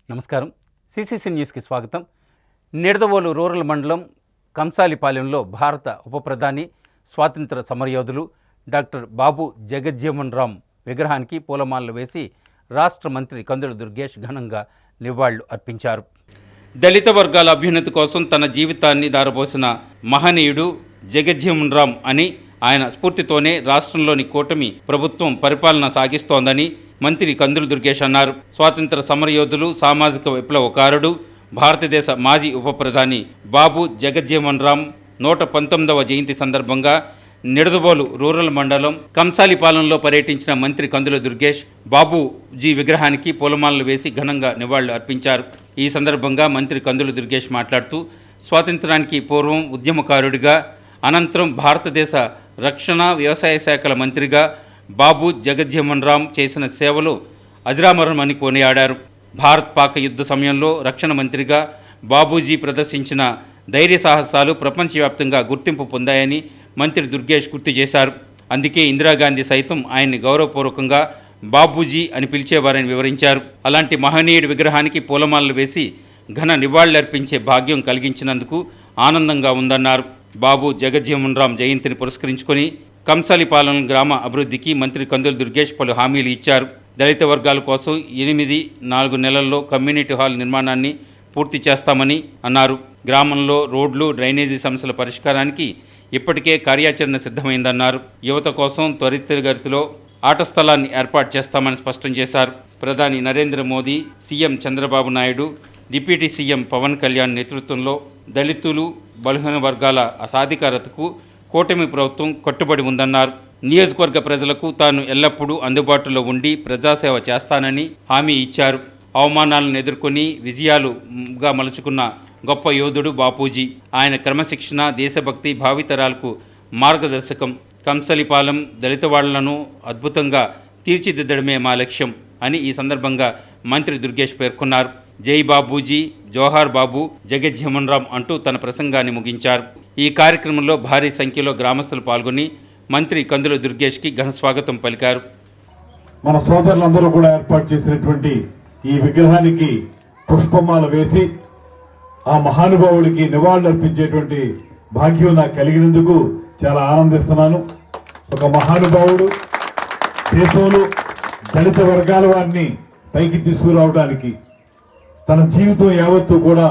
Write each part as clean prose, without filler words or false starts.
నమస్కారం. సిసిసి న్యూస్కి స్వాగతం. నిడదవోలు రూరల్ మండలం కంసాలిపాలెంలో భారత ఉప ప్రధాని స్వాతంత్ర సమరయోధులు డాక్టర్ బాబు జగజ్జీవన్ రామ్ విగ్రహానికి పూలమాలలు వేసి రాష్ట్ర మంత్రి కందుల దుర్గేష్ ఘనంగా నివాళులు అర్పించారు. దళిత వర్గాల అభ్యున్నతి కోసం తన జీవితాన్ని దారపోసిన మహనీయుడు జగజ్జీవన్ రామ్ అని, ఆయన స్ఫూర్తితోనే రాష్ట్రంలోని కూటమి ప్రభుత్వం పరిపాలన సాగిస్తోందని మంత్రి కందుల దుర్గేష్ అన్నారు. స్వాతంత్ర సమరయోధులు, సామాజిక విప్లవకారుడు, భారతదేశ మాజీ ఉప ప్రధాని బాబు జగజ్జీవన్ రామ్ 119వ జయంతి సందర్భంగా నిడదవోలు రూరల్ మండలం కంసాలిపాలెంలో పర్యటించిన మంత్రి కందుల దుర్గేష్ బాబూజీ విగ్రహానికి పూలమాలలు వేసి ఘనంగా నివాళులు అర్పించారు. ఈ సందర్భంగా మంత్రి కందుల దుర్గేష్ మాట్లాడుతూ, స్వాతంత్రానికి పూర్వం ఉద్యమకారుడిగా, అనంతరం భారతదేశ రక్షణ, వ్యవసాయ శాఖల మంత్రిగా బాబు జగజ్జీవన్ రామ్ చేసిన సేవలు అజరామరమని కొనియాడారు. భారత్ పాక్ యుద్ధ సమయంలో రక్షణ మంత్రిగా బాబూజీ ప్రదర్శించిన ధైర్య సాహసాలు ప్రపంచవ్యాప్తంగా గుర్తింపు పొందాయని మంత్రి దుర్గేష్ గుర్తు చేశారు. అందుకే ఇందిరాగాంధీ సైతం ఆయన్ని గౌరవపూర్వకంగా బాబూజీ అని పిలిచేవారని వివరించారు. అలాంటి మహనీయుడి విగ్రహానికి పూలమాలలు వేసి ఘన నివాళులర్పించే భాగ్యం కలిగించినందుకు ఆనందంగా ఉందన్నారు. బాబు జగజ్జీవన్ రామ్ జయంతిని పురస్కరించుకొని కంసాలిపాలెం గ్రామ అభివృద్ధికి మంత్రి కందుల దుర్గేష్ పలు హామీలు ఇచ్చారు. దళిత వర్గాల కోసం 4 నెలల్లో కమ్యూనిటీ హాల్ నిర్మాణాన్ని పూర్తి చేస్తామని అన్నారు. గ్రామంలో రోడ్లు, డ్రైనేజీ సమస్యల పరిష్కారానికి ఇప్పటికే కార్యాచరణ సిద్ధమైందన్నారు. యువత కోసం త్వరితగతిలో ఆట స్థలాన్ని ఏర్పాటు చేస్తామని స్పష్టం చేశారు. ప్రధాని Narendra Modi, CM Chandrababu Naidu, deputy CM Pawan Kalyan నేతృత్వంలో దళితులు, బలహీన వర్గాల సాధికారతకు కూటమి ప్రభుత్వం కట్టుబడి ఉందన్నారు. నియోజకవర్గ ప్రజలకు తాను ఎల్లప్పుడూ అందుబాటులో ఉండి ప్రజాసేవ చేస్తానని హామీ ఇచ్చారు. అవమానాలను ఎదుర్కొని విజయాలుగా మలుచుకున్న గొప్ప యోధుడు బాపూజీ. ఆయన క్రమశిక్షణ, దేశభక్తి భావితరాలకు మార్గదర్శకం. కంసలిపాలెం దళిత వాళ్లను అద్భుతంగా తీర్చిదిద్దడమే మా లక్ష్యం అని ఈ సందర్భంగా మంత్రి దుర్గేష్ పేర్కొన్నారు. జై బాబూజీ, జోహార్ బాబు జగజ్జీవన్ రామ్ అంటూ తన ప్రసంగాన్ని ముగించారు. ఈ కార్యక్రమంలో భారీ సంఖ్యలో గ్రామస్తులు పాల్గొని మంత్రి కందుల దుర్గేష్కి ఘన స్వాగతం పలికారు. మన సోదరులందరూ కూడా ఏర్పాటు చేసినటువంటి ఈ విగ్రహానికి పుష్పమాల వేసి ఆ మహానుభావుడికి నివాళులు అర్పించేటువంటి భాగ్యం నాకు కలిగినందుకు చాలా ఆనందిస్తున్నాను. ఒక మహానుభావుడు దేశంలో దళిత వర్గాల వారిని పైకి తీసుకురావడానికి తన జీవితం యావత్తు కూడా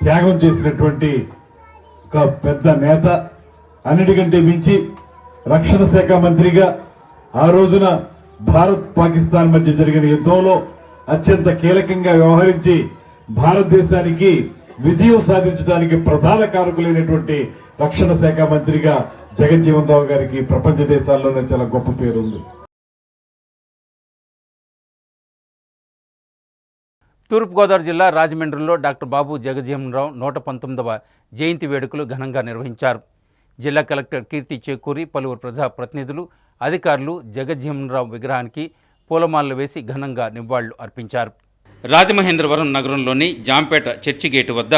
త్యాగం చేసినటువంటి ఒక పెద్ద నేత. అన్నిటికంటే మించి రక్షణ శాఖ మంత్రిగా ఆ రోజున భారత్ పాకిస్తాన్ మధ్య జరిగిన యుద్ధంలో అత్యంత కీలకంగా వ్యవహరించి భారతదేశానికి విజయం సాధించడానికి ప్రధాన కారకులైనటువంటి రక్షణ శాఖ మంత్రిగా జగజ్జీవన్ రామ్ గారికి ప్రపంచ దేశాల్లోనే చాలా గొప్ప పేరుంది. తూర్పుగోదావరి జిల్లా రాజమండ్రిలో డాక్టర్ బాబు జగజ్జీవన్ రామ్ 119వ జయంతి వేడుకలు ఘనంగా నిర్వహించారు. జిల్లా కలెక్టర్ కీర్తి చేకూరి, పలువురు ప్రజాప్రతినిధులు, అధికారులు జగజ్జీవన్ రామ్ విగ్రహానికి పూలమాలలు వేసి ఘనంగా నివాళులు అర్పించారు. రాజమహేంద్రవరం నగరంలోని జాంపేట చర్చి గేటు వద్ద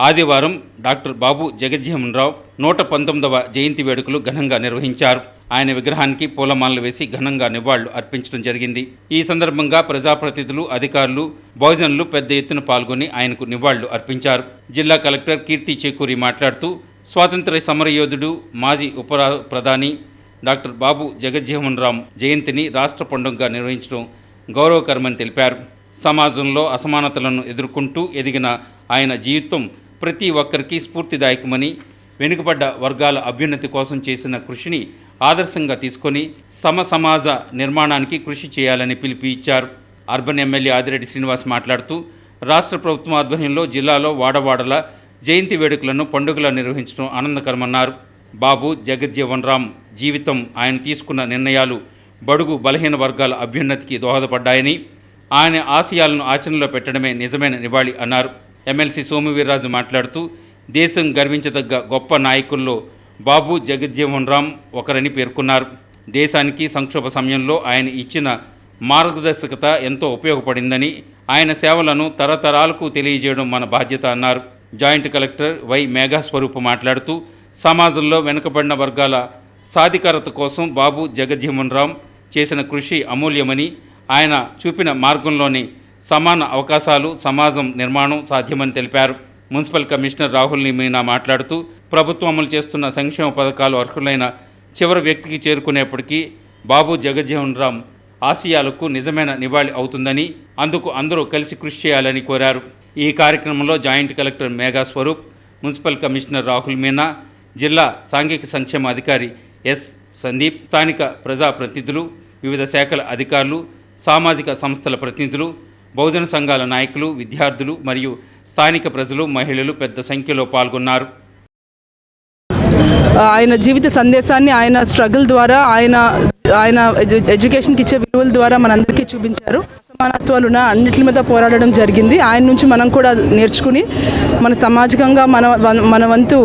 ఆదివారం డాక్టర్ బాబు జగజ్జీవన్ రామ్ 119వ జయంతి వేడుకలు ఘనంగా నిర్వహించారు. ఆయన విగ్రహానికి పూలమాలలు వేసి ఘనంగా నివాళులు అర్పించడం జరిగింది. ఈ సందర్భంగా ప్రజాప్రతినిధులు, అధికారులు, బహుజనులు పెద్ద ఎత్తున పాల్గొని ఆయనకు నివాళులు అర్పించారు. జిల్లా కలెక్టర్ కీర్తి చేకూరి మాట్లాడుతూ, స్వాతంత్ర సమరయోధుడు, మాజీ ఉప ప్రధాని డాక్టర్ బాబు జగజ్జీవన్ రామ్ జయంతిని రాష్ట్ర పండుగగా నిర్వహించడం గౌరవకరమని తెలిపారు. సమాజంలో అసమానతలను ఎదుర్కొంటూ ఎదిగిన ఆయన జీవితం ప్రతి ఒక్కరికి స్ఫూర్తిదాయకమని, వెనుకబడ్డ వర్గాల అభ్యున్నతి కోసం చేసిన కృషిని ఆదర్శంగా తీసుకొని సమాజ నిర్మాణానికి కృషి చేయాలని పిలుపు ఇచ్చారు. అర్బన్ ఎమ్మెల్యే ఆదిరెడ్డి శ్రీనివాస్ మాట్లాడుతూ, రాష్ట్ర ప్రభుత్వం ఆధ్వర్యంలో జిల్లాలో వాడవాడల జయంతి వేడుకలను పండుగలా నిర్వహించడం ఆనందకరమన్నారు. బాబు జగజ్జీవన్ రామ్ జీవితం, ఆయన తీసుకున్న నిర్ణయాలు బడుగు బలహీన వర్గాల అభ్యున్నతికి దోహదపడ్డాయని, ఆయన ఆశయాలను ఆచరణలో పెట్టడమే నిజమైన నివాళి అన్నారు. ఎమ్మెల్సీ సోమువీర్రాజు మాట్లాడుతూ, దేశం గర్వించదగ్గ గొప్ప నాయకుల్లో బాబు జగజ్జీవన్ రామ్ ఒకరని పేర్కొన్నారు. దేశానికి సంక్షోభ సమయంలో ఆయన ఇచ్చిన మార్గదర్శకత ఎంతో ఉపయోగపడిందని, ఆయన సేవలను తరతరాలకు తెలియజేయడం మన బాధ్యత అన్నారు. జాయింట్ కలెక్టర్ వై మేఘస్వరూప్ మాట్లాడుతూ, సమాజంలో వెనుకబడిన వర్గాల సాధికారత కోసం బాబు జగజ్జీవన్ రామ్ చేసిన కృషి అమూల్యమని, ఆయన చూపిన మార్గంలోని సమాన అవకాశాలు సమాజం నిర్మాణం సాధ్యమని తెలిపారు. మున్సిపల్ కమిషనర్ రాహుల్ మీనా మాట్లాడుతూ ప్రభుత్వం అమలు చేస్తున్న సంక్షేమ పథకాలు అర్హులైన చివరి వ్యక్తికి చేరుకునేప్పటికీ బాబు జగజ్జీవన్ రామ్ ఆశయాలకు నిజమైన నివాళి అవుతుందని, అందుకు అందరూ కలిసి కృషి చేయాలని కోరారు. ఈ కార్యక్రమంలో joint collector Megha Swarup, municipal commissioner Rahul Meena, జిల్లా సాంఘిక సంక్షేమ అధికారి ఎస్ సందీప్, స్థానిక ప్రజాప్రతినిధులు, వివిధ శాఖల అధికారులు, సామాజిక సంస్థల ప్రతినిధులు, బహుజన సంఘాల నాయకులు, విద్యార్థులు మరియు స్థానిక ప్రజలు, మహిళలు పెద్ద సంఖ్యలో పాల్గొన్నారు. ఆయన జీవిత సందేశాన్ని ఆయన స్ట్రగుల్ ద్వారా ఆయన ఎడ్యుకేషన్కి ఇచ్చే విలువల ద్వారా మనందరికీ చూపించారు. సమానత్వాలున్న అన్నిటి మీద పోరాడడం జరిగింది. ఆయన నుంచి మనం కూడా నేర్చుకుని మన సామాజికంగా మన వంతు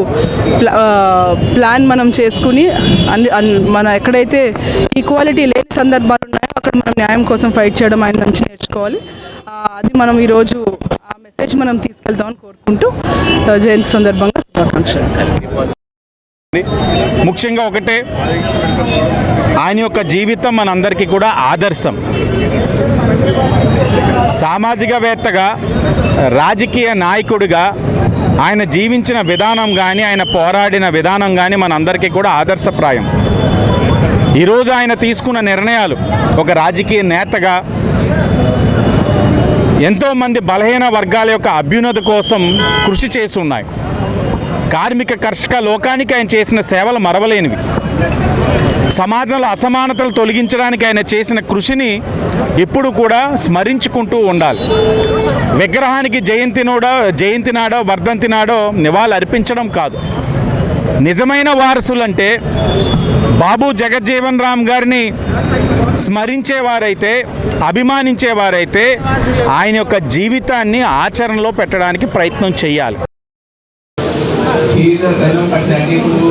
ప్లాన్ మనం చేసుకుని మన ఎక్కడైతే ఈక్వాలిటీ లేని సందర్భాలు ఉన్నాయో అక్కడ మనం న్యాయం కోసం ఫైట్ చేయడం ఆయన నుంచి నేర్చుకోవాలి. అది మనం ఈరోజు ఆ మెసేజ్ మనం తీసుకెళ్తామని కోరుకుంటూ జయంతి సందర్భంగా శుభాకాంక్షలు. ముఖ్యంగా ఒకటే, ఆయన యొక్క జీవితం మనందరికీ కూడా ఆదర్శం. సామాజికవేత్తగా, రాజకీయ నాయకుడిగా ఆయన జీవించిన విధానం కానీ, ఆయన పోరాడిన విధానం కానీ మనందరికీ కూడా ఆదర్శప్రాయం. ఈరోజు ఆయన తీసుకున్న నిర్ణయాలు ఒక రాజకీయ నేతగా ఎంతోమంది బలహీన వర్గాల యొక్క అభ్యున్నతి కోసం కృషి చేసి ఉన్నాయి. కార్మిక కర్షక లోకానికి ఆయన చేసిన సేవలు మరవలేనివి. సమాజంలో అసమానతలు తొలగించడానికి ఆయన చేసిన కృషిని ఇప్పుడు కూడా స్మరించుకుంటూ ఉండాలి. విగ్రహానికి జయంతి నాడో వర్ధంతి నాడో నివాళులు అర్పించడం కాదు. నిజమైన వారసులంటే బాబు జగజ్జీవన్ రామ్ గారిని స్మరించేవారైతే, అభిమానించేవారైతే ఆయన యొక్క జీవితాన్ని ఆచరణలో పెట్టడానికి ప్రయత్నం చేయాలి. ఇప్పుడు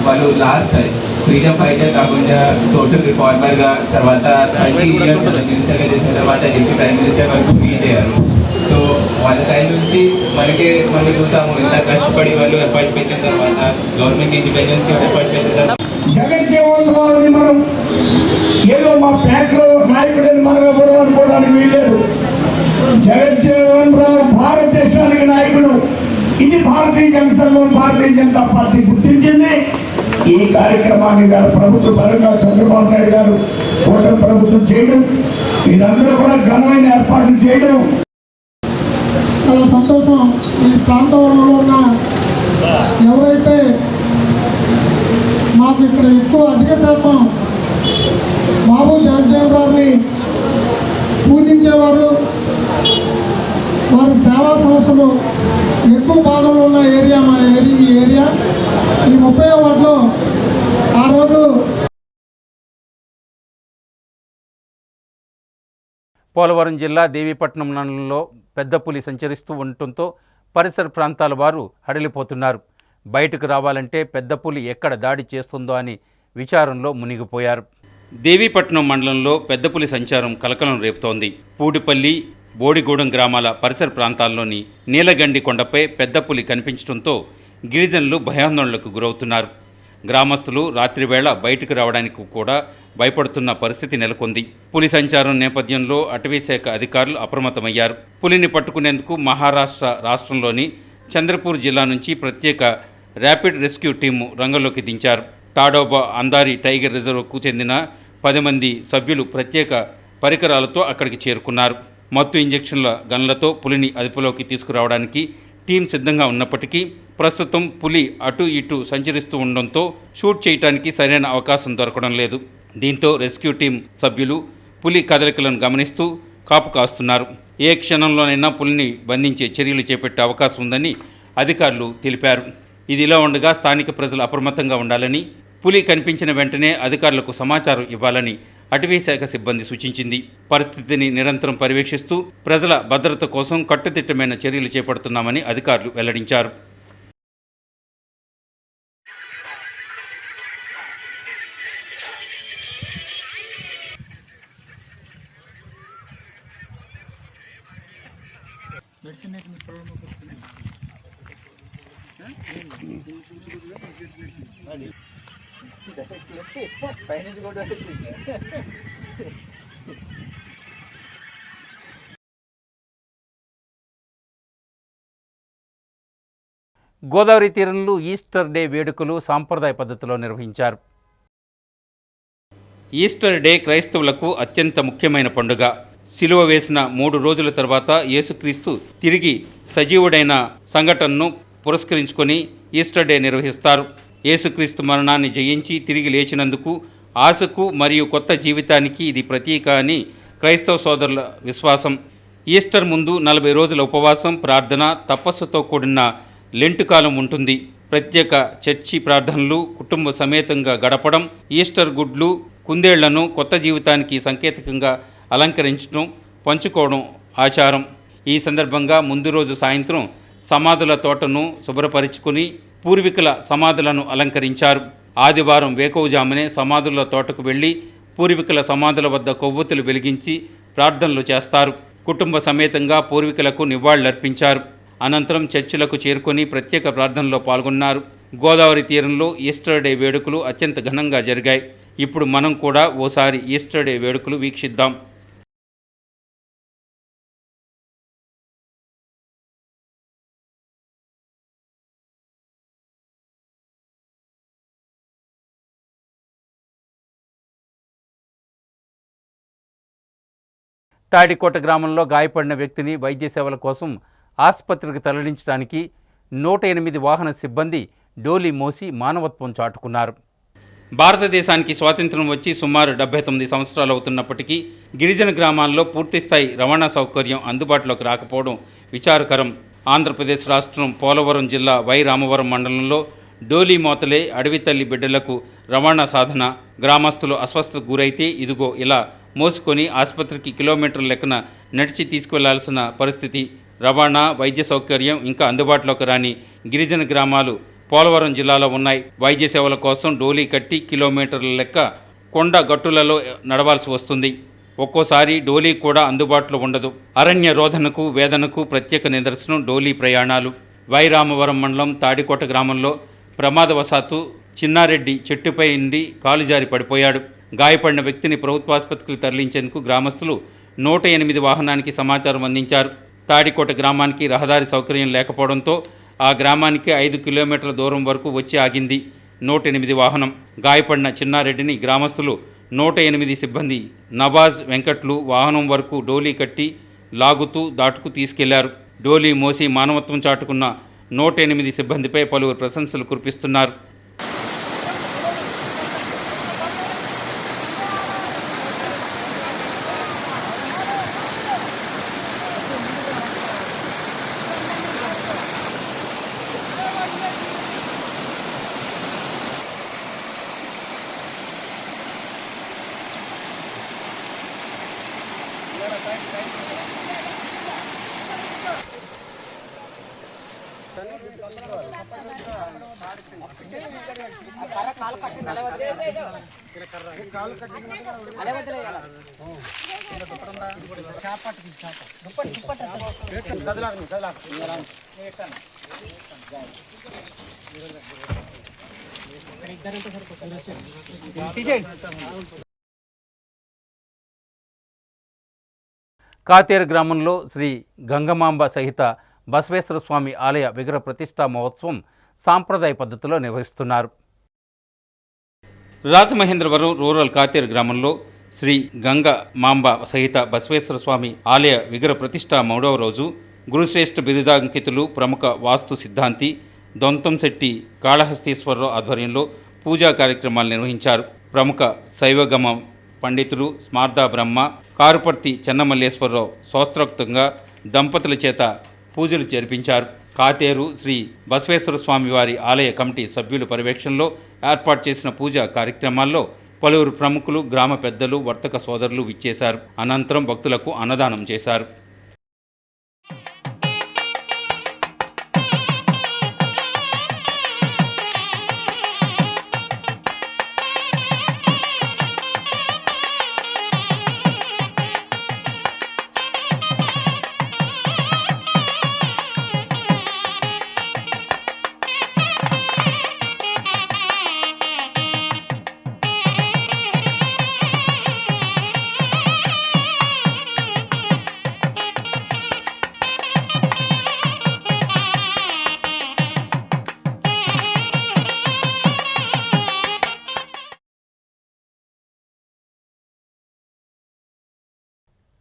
వాళ్ళు లాస్ట్ ఫ్రీడమ్ ఫైటర్ కాకుండా సోషల్ రిఫార్మర్గా, తర్వాత 30 ఇయర్స్ మినిస్టర్గా చేసిన తర్వాత డిప్యూటీ ప్రైమ్ మినిస్టర్ వరకు రీచ్ అయ్యారు. సో వాళ్ళ టైం నుంచి మనం చూసాము ఎంత కష్టపడి వాళ్ళు ఎఫర్ట్ పెట్టిన తర్వాత గవర్నమెంట్ ఇండిపెండెన్స్కి ఎఫర్ట్ పెట్టిన తర్వాత జగజ్జీవన్ రామ్ని మనం ఏదో మా ప్యాక్లో నాయకుడని మనం ఎవరు అనుకోవడానికి వీల్లేదు. జగజ్జీవన్ రామ్ భారతదేశానికి నాయకుడు. ఇది భారతీయ జనసంఘం, భారతీయ జనతా పార్టీ గుర్తించింది. ఈ కార్యక్రమాన్ని గారు ప్రభుత్వ పరంగా చంద్రబాబు నాయుడు గారు కూటమి ప్రభుత్వం చేయడం, మీరందరూ కూడా ఘనమైన ఏర్పాట్లు చేయడం చాలా సంతోషం. ఈ ప్రాంతంలో ఉన్న ఎవరైతే మాకు ఇక్కడ అధిక శాతం బాబు జగజ్జీవన్ రామ్ని పూజించేవారు, వారి సేవా సంస్థలు ఎక్కువ భాగంలో ఉన్న ఏరియా మా ఏరియా. ఈ 30వ వార్డులో ఆ రోజు పోలవరం జిల్లా దేవీపట్నం మండలంలో పెద్ద పులి సంచరిస్తూ ఉండటంతో పరిసర ప్రాంతాల వారు హడలిపోతున్నారు. బయటకు రావాలంటే పెద్ద పులి ఎక్కడ దాడి చేస్తుందో అని విచారంలో మునిగిపోయారు. దేవీపట్నం మండలంలో పెద్ద పులి సంచారం కలకలం రేపుతోంది. పూడిపల్లి, బోడిగూడెం గ్రామాల పరిసర ప్రాంతాల్లోని నీలగండి కొండపై పెద్ద పులి కనిపించడంతో గిరిజనులు భయాందోళనలకు గురవుతున్నారు. గ్రామస్తులు రాత్రివేళ బయటకు రావడానికి కూడా భయపడుతున్న పరిస్థితి నెలకొంది. పులి సంచారం నేపథ్యంలో అటవీశాఖ అధికారులు అప్రమత్తమయ్యారు. పులిని పట్టుకునేందుకు మహారాష్ట్ర రాష్ట్రంలోని చంద్రపూర్ జిల్లా నుంచి ప్రత్యేక ర్యాపిడ్ రెస్క్యూ టీము రంగంలోకి దించారు. తాడోబా అందారి టైగర్ రిజర్వ్కు చెందిన 10 మంది సభ్యులు ప్రత్యేక పరికరాలతో అక్కడికి చేరుకున్నారు. మత్తు ఇంజెక్షన్ల గన్లతో పులిని అదుపులోకి తీసుకురావడానికి టీం సిద్ధంగా ఉన్నప్పటికీ ప్రస్తుతం పులి అటు ఇటు సంచరిస్తూ ఉండడంతో షూట్ చేయడానికి సరైన అవకాశం దొరకడం లేదు. దీంతో రెస్క్యూ టీం సభ్యులు పులి కదలికలను గమనిస్తూ కాపు కాస్తున్నారు. ఏ క్షణంలోనైనా పులిని బంధించే చర్యలు చేపట్టే అవకాశం ఉందని అధికారులు తెలిపారు. ఇదిలా ఉండగా స్థానిక ప్రజలు అప్రమత్తంగా ఉండాలని, పులి కనిపించిన వెంటనే అధికారులకు సమాచారం ఇవ్వాలని అటవీశాఖ సిబ్బంది సూచించింది. పరిస్థితిని నిరంతరం పర్యవేక్షిస్తూ ప్రజల భద్రత కోసం కట్టుదిట్టమైన చర్యలు చేపడుతున్నామని అధికారులు వెల్లడించారు. గోదావరి తీరంలో ఈస్టర్ డే వేడుకలు సాంప్రదాయ పద్ధతిలో నిర్వహించారు. ఈస్టర్ డే క్రైస్తవులకు అత్యంత ముఖ్యమైన పండుగ. సిలువ వేసిన 3 రోజుల తర్వాత యేసుక్రీస్తు తిరిగి సజీవుడైన సంఘటనను పురస్కరించుకొని ఈస్టర్ డే నిర్వహిస్తారు. యేసుక్రీస్తు మరణాన్ని జయించి తిరిగి లేచినందుకు ఆశకు మరియు కొత్త జీవితానికి ఇది ప్రతీక అని క్రైస్తవ సోదరుల విశ్వాసం. ఈస్టర్ ముందు 40 రోజుల ఉపవాసం, ప్రార్థన, తపస్సుతో కూడిన లెంటు కాలం ఉంటుంది. ప్రత్యేక చర్చి ప్రార్థనలు, కుటుంబ సమేతంగా గడపడం, ఈస్టర్ గుడ్లు, కుందేళ్లను కొత్త జీవితానికి సంకేతకంగా అలంకరించడం, పంచుకోవడం ఆచారం. ఈ సందర్భంగా ముందు రోజు సాయంత్రం సమాధుల తోటను శుభ్రపరుచుకుని పూర్వీకుల సమాధులను అలంకరించారు. ఆదివారం వేకువజామునే సమాధుల తోటకు వెళ్లి పూర్వీకుల సమాధుల వద్ద కొవ్వొత్తులు వెలిగించి ప్రార్థనలు చేస్తారు. కుటుంబ సమేతంగా పూర్వీకులకు నివాళులర్పించారు. అనంతరం చర్చిలకు చేరుకొని ప్రత్యేక ప్రార్థనలో పాల్గొన్నారు. గోదావరి తీరంలో ఈస్టర్ డే వేడుకలు అత్యంత ఘనంగా జరిగాయి. ఇప్పుడు మనం కూడా ఓసారి ఈస్టర్ డే వేడుకలు వీక్షిద్దాం. తాడికోట గ్రామంలో గాయపడిన వ్యక్తిని వైద్య సేవల కోసం ఆసుపత్రికి తరలించడానికి 108 వాహన సిబ్బంది డోలీ మోసి మానవత్వం చాటుకున్నారు. భారతదేశానికి స్వాతంత్ర్యం వచ్చి సుమారు 79 సంవత్సరాలు అవుతున్నప్పటికీ గిరిజన గ్రామాల్లో పూర్తిస్థాయి రవాణా సౌకర్యం అందుబాటులోకి రాకపోవడం విచారకరం. ఆంధ్రప్రదేశ్ రాష్ట్రం పోలవరం జిల్లా వై రామవరం మండలంలో డోలీ మోతలే అడవి తల్లి బిడ్డలకు రవాణా సాధన. గ్రామస్తులు అస్వస్థతకు గురైతే ఇదిగో ఇలా మోసుకొని ఆసుపత్రికి కిలోమీటర్ల లెక్కన నడిచి తీసుకువెళ్లాల్సిన పరిస్థితి. రవాణా, వైద్య సౌకర్యం ఇంకా అందుబాటులోకి రాని గిరిజన గ్రామాలు పోలవరం జిల్లాలో ఉన్నాయి. వైద్య సేవల కోసం డోలీ కట్టి కిలోమీటర్ల లెక్క కొండ గట్టులలో నడవాల్సి వస్తుంది. ఒక్కోసారి డోలీ కూడా అందుబాటులో ఉండదు. అరణ్య రోధనకు, వేదనకు ప్రత్యేక నిదర్శనం డోలీ ప్రయాణాలు. వైరామవరం మండలం తాడికోట గ్రామంలో ప్రమాదవశాత్తు చిన్నారెడ్డి చెట్టుపై నుండి కాలు జారి పడిపోయాడు. గాయపడిన వ్యక్తిని ప్రభుత్వాసుపత్రికి తరలించేందుకు గ్రామస్తులు 108 వాహనానికి సమాచారం అందించారు. తాడికోట గ్రామానికి రహదారి సౌకర్యం లేకపోవడంతో ఆ గ్రామానికి 5 కిలోమీటర్ల దూరం వరకు వచ్చి ఆగింది 108 వాహనం. గాయపడిన చిన్నారెడ్డిని గ్రామస్తులు 108 సిబ్బంది నవాజ్, వెంకట్లు వాహనం వరకు డోలీ కట్టి లాగుతూ దాటుకు తీసుకెళ్లారు. డోలీ మోసి మానవత్వం చాటుకున్న 108 సిబ్బందిపై పలువురు ప్రశంసలు కురిపిస్తున్నారు. కాతేరు గ్రామంలో శ్రీ గంగమాంబ సహిత బసవేశ్వర స్వామి ఆలయ విగ్రహ ప్రతిష్టా మహోత్సవం సాంప్రదాయ పద్ధతిలో నిర్వహిస్తున్నారు. రాజమహేంద్రవరం రూరల్ కాతేరు గ్రామంలో శ్రీ గంగమాంబ సహిత బసవేశ్వర స్వామి ఆలయ విగ్రహ ప్రతిష్టా 3వ రోజు గురుశ్రేష్ఠ బిరుదాంకితులు ప్రముఖ వాస్తు సిద్ధాంతి దొంతంశెట్టి కాళహస్తీశ్వరరావు ఆధ్వర్యంలో పూజా కార్యక్రమాలు నిర్వహించారు. ప్రముఖ శైవగమ పండితులు స్మార్దా బ్రహ్మ కారుపర్తి చెన్నమల్లేశ్వరరావు శాస్త్రోక్తంగా దంపతుల చేత పూజలు జరిపించారు. కాతేరు శ్రీ బసవేశ్వర స్వామి వారి ఆలయ కమిటీ సభ్యుల పర్యవేక్షణలో ఏర్పాటు చేసిన పూజా కార్యక్రమాల్లో పలువురు ప్రముఖులు, గ్రామ పెద్దలు, వర్తక సోదరులు విచ్చేశారు. అనంతరం భక్తులకు అన్నదానం చేశారు.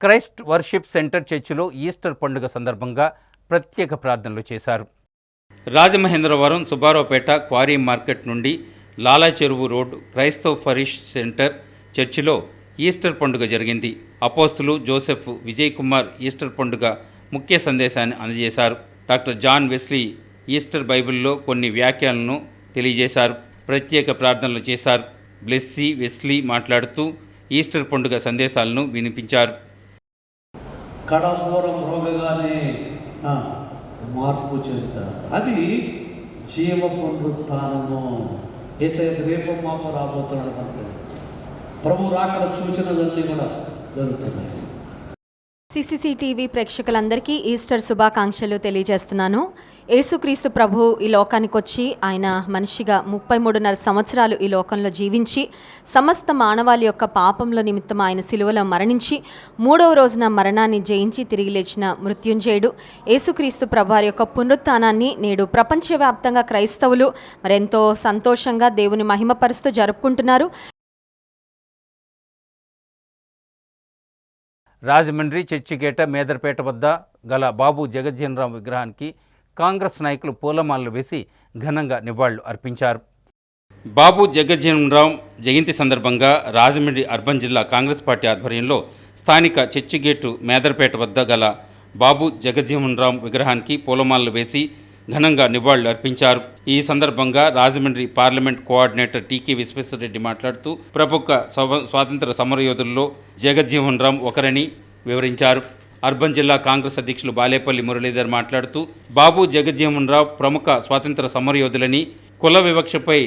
క్రైస్ట్ వర్షిప్ సెంటర్ చర్చిలో ఈస్టర్ పండుగ సందర్భంగా ప్రత్యేక ప్రార్థనలు చేశారు. రాజమహేంద్రవరం సుబ్బారావుపేట క్వారీ మార్కెట్ నుండి లాలా చెరువు రోడ్ క్రైస్తవ ఫరిష్ సెంటర్ చర్చిలో ఈస్టర్ పండుగ జరిగింది. అపోస్తులు జోసెఫ్ విజయ్ కుమార్ ఈస్టర్ పండుగ ముఖ్య సందేశాన్ని అందజేశారు. డాక్టర్ జాన్ వెస్లీ ఈస్టర్ బైబిల్లో కొన్ని వ్యాఖ్యలను తెలియజేశారు. ప్రత్యేక ప్రార్థనలు చేశారు. బ్లెస్సీ వెస్లీ మాట్లాడుతూ ఈస్టర్ పండుగ సందేశాలను వినిపించారు. కడపూరం రోగగానే మార్పు చెందుతారు. అది జీవ పునరుత్థానము. యేసయ్య రేపు మాపు రాబోతున్నాడు. మనకు ప్రభు రాకడ సూచనలన్నీ కూడా జరుగుతున్నాయి. CCTV ప్రేక్షకులందరికీ ఈస్టర్ శుభాకాంక్షలు తెలియజేస్తున్నాను. యేసుక్రీస్తు ప్రభు ఈ లోకానికి వచ్చి ఆయన మనిషిగా 33.5 సంవత్సరాలు ఈ లోకంలో జీవించి సమస్త మానవాళి యొక్క పాపంల నిమిత్తం ఆయన సిలువలో మరణించి 3వ రోజున మరణాన్ని జయించి తిరిగి లేచిన మృత్యుంజయుడు యేసుక్రీస్తు ప్రభు వారి యొక్క పునరుత్థానాన్ని నేడు ప్రపంచవ్యాప్తంగా క్రైస్తవులు మరెంతో సంతోషంగా దేవుని మహిమపరుస్తూ జరుపుకుంటున్నారు. రాజమండ్రి చర్చిగేట మేదర్పేట వద్ద గల బాబు జగజ్జీవన్ విగ్రహానికి కాంగ్రెస్ నాయకులు పూలమాలలు వేసి ఘనంగా నివాళులు అర్పించారు. బాబు జగజ్జీవన్ జయంతి సందర్భంగా రాజమండ్రి అర్బన్ జిల్లా కాంగ్రెస్ పార్టీ ఆధ్వర్యంలో స్థానిక చర్చిగేటు మేదర్పేట వద్ద గల బాబు జగజ్జీవన్ విగ్రహానికి పూలమాలలు వేసి ఘనంగా నివాళులు అర్పించారు. ఈ సందర్భంగా రాజమండ్రి పార్లమెంట్ కోఆర్డినేటర్ టీకే విశ్వేశ్వరరెడ్డి మాట్లాడుతూ ప్రముఖ స్వాతంత్ర సమరయోధుల్లో జగజ్జీవన్ రామ్ ఒకరని వివరించారు. అర్బన్ జిల్లా కాంగ్రెస్ అధ్యక్షులు బాలేపల్లి మురళీధర్ మాట్లాడుతూ బాబు జగజ్జీవన్ రామ్ ప్రముఖ స్వాతంత్ర సమరయోధులని, కుల వివక్షపై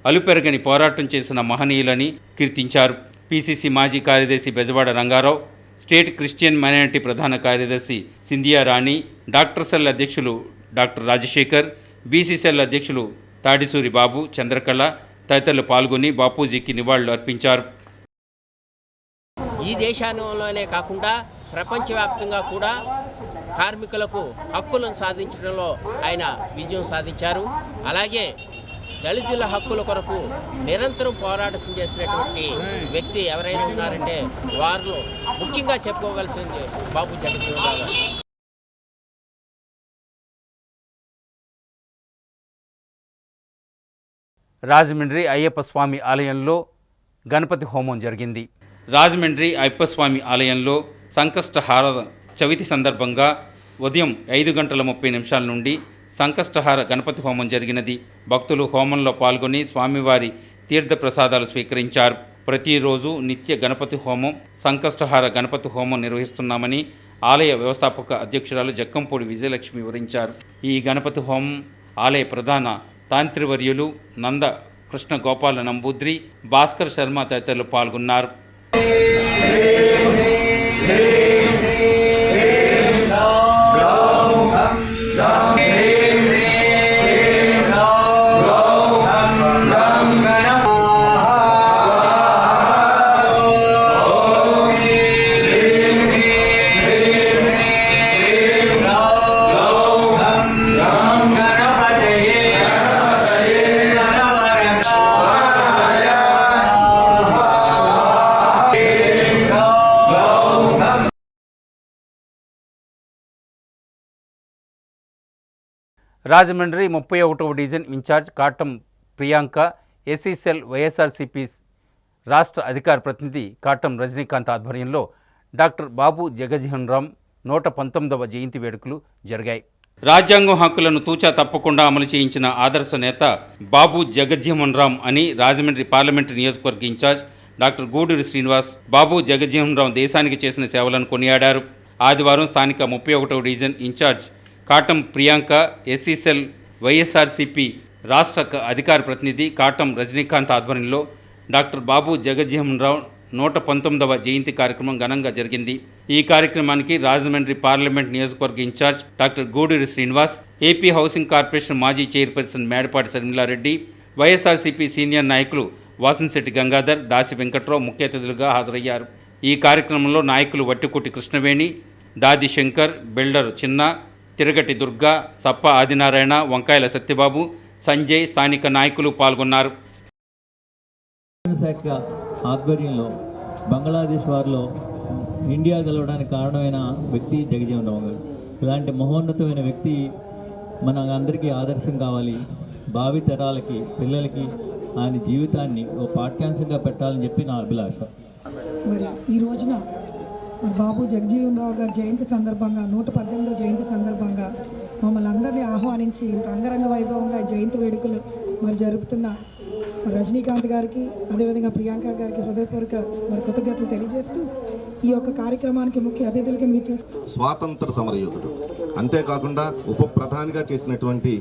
అలుపెరగని పోరాటం చేసిన మహనీయులని కీర్తించారు. పిసిసి మాజీ కార్యదర్శి Bezawada Rangarao, state Christian minority ప్రధాన కార్యదర్శి సింధియా రాణి, డాక్టర్ సెల్ అధ్యక్షులు డాక్టర్ రాజశేఖర్, బీసీసీఎల్ అధ్యక్షులు తాడిసూరి బాబు, చంద్రకళ తదితరులు పాల్గొని బాపూజీకి నివాళులు అర్పించారు. ఈ దేశంలోనే కాకుండా ప్రపంచవ్యాప్తంగా కూడా కార్మికులకు హక్కులను సాధించడంలో ఆయన విజయం సాధించారు. అలాగే దళితుల హక్కుల కొరకు నిరంతరం పోరాటం చేసినటువంటి వ్యక్తి ఎవరైనా ఉన్నారంటే వారిలో ముఖ్యంగా చెప్పుకోవాల్సింది బాబు జగజ్జీవన్ రామ్ గారు. రాజమండ్రి అయ్యప్ప స్వామి ఆలయంలో గణపతి హోమం జరిగింది. రాజమండ్రి అయ్యప్ప స్వామి ఆలయంలో సంకష్టహార చవితి సందర్భంగా ఉదయం 5:30 నుండి సంకష్టహార గణపతి హోమం జరిగినది. భక్తులు హోమంలో పాల్గొని స్వామివారి తీర్థ ప్రసాదాలు స్వీకరించారు. ప్రతిరోజు నిత్య గణపతి హోమం, సంకష్టహార గణపతి హోమం నిర్వహిస్తున్నామని ఆలయ వ్యవస్థాపక అధ్యక్షురాలు జక్కంపూడి విజయలక్ష్మి వివరించారు. ఈ గణపతి హోమం ఆలయ ప్రధాన తాంత్రివర్యులు నంద కృష్ణ గోపాల నంబూద్రి, భాస్కర్ శర్మ తదితరులు పాల్గొన్నారు. రాజమండ్రి 31వ division incharge Katam Priyanka, SC cell YSRCP రాష్ట్ర అధికార ప్రతినిధి కాటం రజనీకాంత్ ఆధ్వర్యంలో డాక్టర్ బాబు జగజ్జీవన్ రామ్ 119వ జయంతి వేడుకలు జరిగాయి. రాజ్యాంగం హక్కులను తూచా తప్పకుండా అమలు చేయించిన ఆదర్శ నేత బాబు జగజ్జీవన్ రామ్ అని రాజమండ్రి పార్లమెంటు నియోజకవర్గ ఇన్ఛార్జ్ డాక్టర్ గూడూరి శ్రీనివాస్ బాబు జగజ్జీవన్ రామ్ దేశానికి చేసిన సేవలను కొనియాడారు. ఆదివారం స్థానిక 31వ division incharge Katam Priyanka, SC cell YSRCP రాష్ట్ర అధికార ప్రతినిధి కాటం రజనీకాంత్ ఆధ్వర్యంలో డాక్టర్ బాబు జగజ్జీవన్ రామ్ 119వ జయంతి కార్యక్రమం ఘనంగా జరిగింది. ఈ కార్యక్రమానికి రాజమండ్రి పార్లమెంట్ నియోజకవర్గ incharge doctor Guduri Srinivas, AP housing corporation మాజీ చైర్పర్సన్ మేడపాటి శర్మిలారెడ్డి, వైఎస్ఆర్సీపీ సీనియర్ నాయకులు వాసంశెట్టి గంగాధర్, దాసి వెంకట్రావు ముఖ్య అతిథులుగా హాజరయ్యారు. ఈ కార్యక్రమంలో నాయకులు వట్టికుటి కృష్ణవేణి, దాది శంకర్, బిల్డర్ చిన్న, తిరగటి దుర్గా, సప్ప ఆదినారాయణ, వంకాయల సత్యబాబు, సంజయ్, స్థానిక నాయకులు పాల్గొన్నారు. శాఖ ఆధ్వర్యంలో బంగ్లాదేశ్ వారిలో ఇండియా గెలవడానికి కారణమైన వ్యక్తి జగజ్జీవన్ రామ్ గారు. ఇలాంటి మహోన్నతమైన వ్యక్తి మన అందరికీ ఆదర్శం కావాలి. భావి తరాలకి, పిల్లలకి ఆయన జీవితాన్ని ఓ పాఠ్యాంశంగా పెట్టాలని చెప్పి నా అభిలాష. మరి ఈ రోజున మరి బాబు జగజ్జీవన్ రావు గారి జయంతి సందర్భంగా 118వ జయంతి సందర్భంగా మమ్మల్ని అందరినీ ఆహ్వానించి ఇంత అంగరంగ వైభవంగా జయంతి వేడుకలు మరి జరుపుతున్న మరి రజనీకాంత్ గారికి, అదేవిధంగా ప్రియాంక గారికి హృదయపూర్వక మరి కృతజ్ఞతలు తెలియజేస్తూ ఈ యొక్క కార్యక్రమానికి ముఖ్య అతిథులకి మీరు స్వాతంత్ర సమరయోధుడు, అంతేకాకుండా ఉప ప్రధానిగా చేసినటువంటి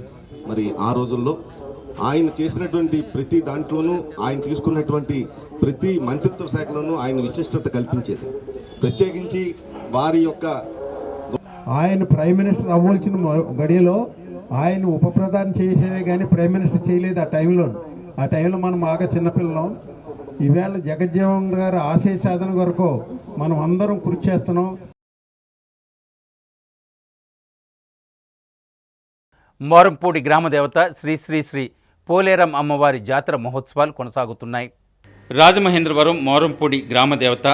మరి ఆ రోజుల్లో ఆయన చేసినటువంటి ప్రతి దాంట్లోనూ, ఆయన తీసుకున్నటువంటి ప్రతి మంత్రిత్వ శాఖలోనూ ఆయన విశిష్టత కల్పించేది. ప్రత్యేకించి వారి యొక్క ఆయన ప్రైమ్ మినిస్టర్ అవ్వాల్సిన గడియలో ఆయన ఉప ప్రధాని చేసేదే కానీ ప్రైమ్ మినిస్టర్ చేయలేదు. ఆ టైంలో మనం బాగా చిన్నపిల్లలం. ఈవేళ జగజ్జీవన్ గారి ఆశయ సాధన కొరకు మనం అందరం కృషి చేస్తున్నాం. మోరంపూడి గ్రామదేవత శ్రీ శ్రీ శ్రీ పోలేరం అమ్మవారి జాతర మహోత్సవాలు కొనసాగుతున్నాయి. రాజమహేంద్రవరం మోరంపూడి గ్రామదేవత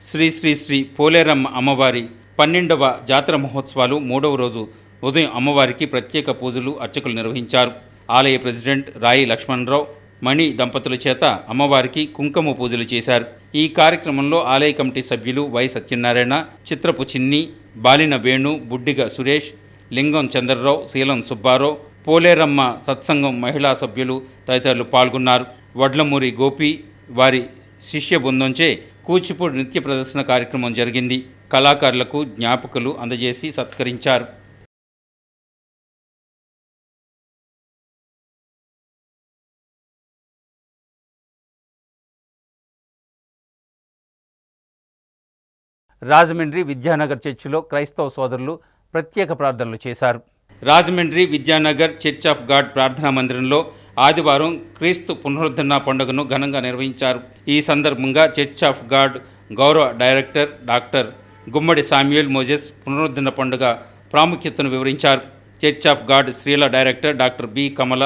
శ్రీ శ్రీ శ్రీ పోలేరమ్మ అమ్మవారి 12వ జాతర మహోత్సవాలు 3వ రోజు ఉదయం అమ్మవారికి ప్రత్యేక పూజలు, అర్చకులు నిర్వహించారు. ఆలయ ప్రెసిడెంట్ రాయి లక్ష్మణరావు మణి దంపతుల చేత అమ్మవారికి కుంకుమ పూజలు చేశారు. ఈ కార్యక్రమంలో ఆలయ కమిటీ సభ్యులు వై సత్యనారాయణ, చిత్రపు చిన్ని, బాలిన వేణు, బుడ్డిగ సురేష్, లింగం చంద్రరావు, శీలం సుబ్బారావు, పోలేరమ్మ సత్సంగం మహిళా సభ్యులు తదితరులు పాల్గొన్నారు. వడ్లమూరి గోపి వారి శిష్య బృందంచే కూచిపూడి నృత్య ప్రదర్శన కార్యక్రమం జరిగింది. కళాకారులకు జ్ఞాపకులు అందజేసి సత్కరించారు. రాజమండ్రి విద్యానగర్ చర్చిలో క్రైస్తవ సోదరులు ప్రత్యేక ప్రార్థనలు చేశారు. Rajahmundry Vidyanagar church of God ప్రార్థనా మందిరంలో ఆదివారం క్రీస్తు పునరుద్ధరణ పండుగను ఘనంగా నిర్వహించారు. ఈ సందర్భంగా చర్చ్ ఆఫ్ గాడ్ గౌరవ director doctor Gummadi Samuel Moses పునరుద్ధరణ పండుగ ప్రాముఖ్యతను వివరించారు. చర్చ్ ఆఫ్ గాడ్ స్త్రీల director doctor B Kamala,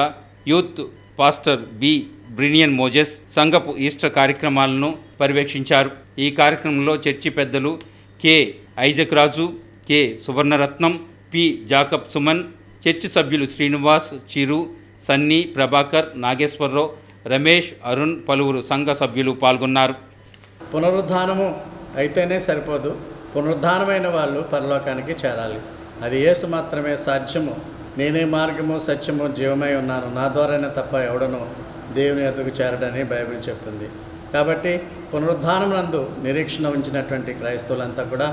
youth pastor B బ్రినియన్ మోజెస్ సంఘపు ఈస్టర్ కార్యక్రమాలను పర్యవేక్షించారు. ఈ కార్యక్రమంలో చర్చి పెద్దలు K Isaac Raju, K Suvarnaratnam, P Jacob Suman, చర్చి సభ్యులు శ్రీనివాస్, చిరు, సన్నీ, ప్రభాకర్, నాగేశ్వరరావు, రమేష్, అరుణ్, పలువురు సంఘ సభ్యులు పాల్గొన్నారు. పునరుద్ధానము అయితేనే సరిపోదు, పునరుద్ధానమైన వాళ్ళు పరలోకానికి చేరాలి. అది యేసు మాత్రమే సాధ్యము. నేనే మార్గము, సత్యము, జీవమై ఉన్నాను, నా ద్వారానే తప్ప ఎవడను దేవుని యొద్దకు చేరడని బైబిల్ చెప్తుంది. కాబట్టి పునరుద్ధానమునందు నిరీక్షణ ఉంచినటువంటి క్రైస్తవులంతా కూడా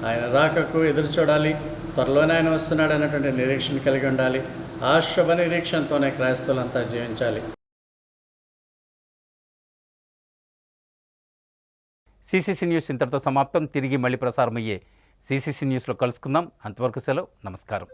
ఆయన రాకకు ఎదురు చూడాలి. త్వరలోనే ఆయన వస్తున్నాడు అన్నటువంటి నిరీక్షణ కలిగి ఉండాలి. ఆ శుభ నిరీక్షణతోనే క్రైస్తవులంతా జీవించాలి. సిసిసి న్యూస్ ఇంతటితో సమాప్తం. తిరిగి మళ్ళీ ప్రసారమయ్యే సిసిసి న్యూస్లో కలుసుకుందాం. అంతవరకు సెలవు. నమస్కారం.